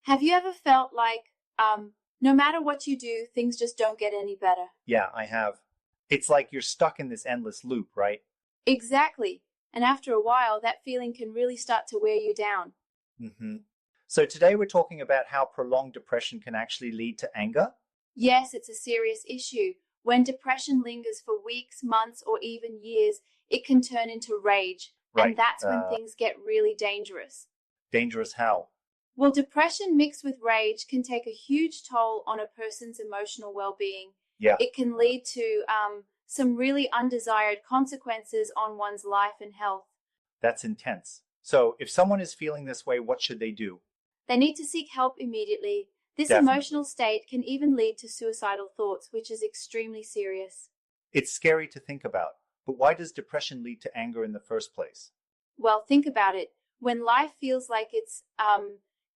Have you ever felt like no matter what you do, things just don't get any better? Yeah, I have. It's like you're stuck in this endless loop, right? Exactly. And after a while, that feeling can really start to wear you down. Mm-hmm. So today we're talking about how prolonged depression can actually lead to anger. Yes, it's a serious issue. When depression lingers for weeks, months, or even years, it can turn into rage. Right. And that's when things get really dangerous. Dangerous how? Well, depression mixed with rage can take a huge toll on a person's emotional well-being. Yeah. It can lead to some really undesired consequences on one's life and health. That's intense. So if someone is feeling this way, what should they do? They need to seek help immediately. This Definitely. emotional state can even lead to suicidal thoughts, which is extremely serious. It's scary to think about, but why does depression lead to anger in the first place? Well, think about it. When life feels like it's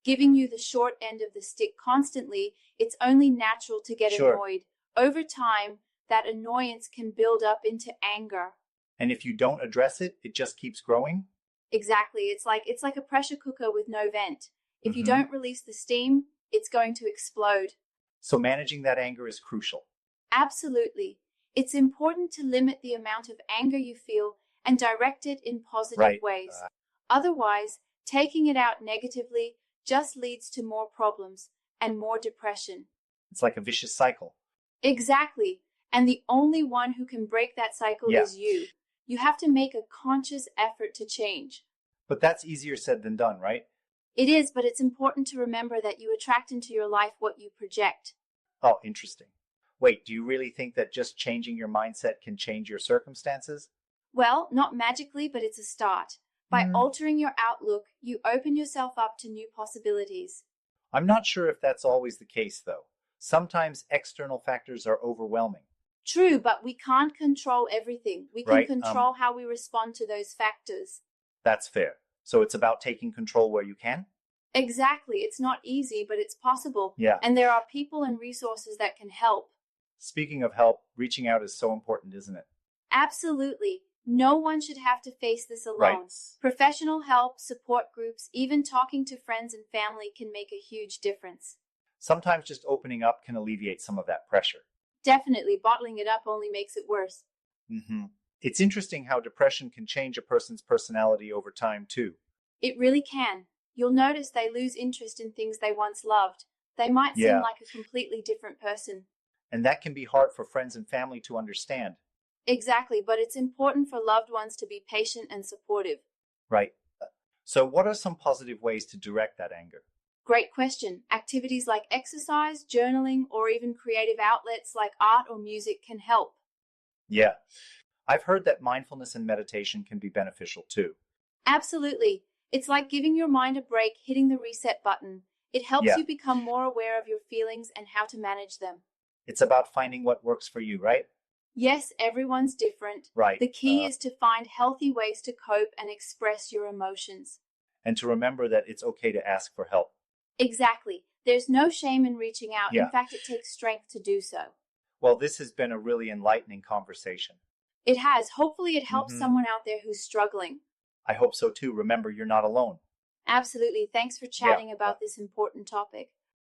giving you the short end of the stick constantly, it's only natural to get annoyed. Over time, that annoyance can build up into anger. And if you don't address it, it just keeps growing? Exactly. It's like a pressure cooker with no vent. If you don't release the steam, it's going to explode. So managing that anger is crucial. Absolutely. It's important to limit the amount of anger you feel and direct it in positive ways. Otherwise, taking it out negatively just leads to more problems and more depression. It's like a vicious cycle. Exactly. And the only one who can break that cycle is you. You have to make a conscious effort to change. But that's easier said than done, right? It is, but it's important to remember that you attract into your life what you project. Oh, interesting. Wait, do you really think that just changing your mindset can change your circumstances? Well, not magically, but it's a start. By altering your outlook, you open yourself up to new possibilities. I'm not sure if that's always the case, though. Sometimes external factors are overwhelming. True, but we can't control everything. We can control how we respond to those factors. That's fair. So it's about taking control where you can? Exactly. It's not easy, but it's possible. Yeah. And there are people and resources that can help. Speaking of help, reaching out is so important, isn't it? Absolutely. No one should have to face this alone. Right. Professional help, support groups, even talking to friends and family can make a huge difference. Sometimes just opening up can alleviate some of that pressure. Definitely. Bottling it up only makes it worse. It's interesting how depression can change a person's personality over time, too. It really can. You'll notice they lose interest in things they once loved. They might seem like a completely different person. And that can be hard for friends and family to understand. Exactly, but it's important for loved ones to be patient and supportive. Right. So what are some positive ways to direct that anger? Great question. Activities like exercise, journaling, or even creative outlets like art or music can help. Yeah. I've heard that mindfulness and meditation can be beneficial too. Absolutely. It's like giving your mind a break, hitting the reset button. It helps you become more aware of your feelings and how to manage them. It's about finding what works for you, right? Yes, everyone's different. Right. The key is to find healthy ways to cope and express your emotions. And to remember that it's okay to ask for help. Exactly. There's no shame in reaching out. Yeah. In fact, it takes strength to do so. Well, this has been a really enlightening conversation. It has. Hopefully it helps someone out there who's struggling. I hope so too. Remember, you're not alone. Absolutely. Thanks for chatting about this important topic.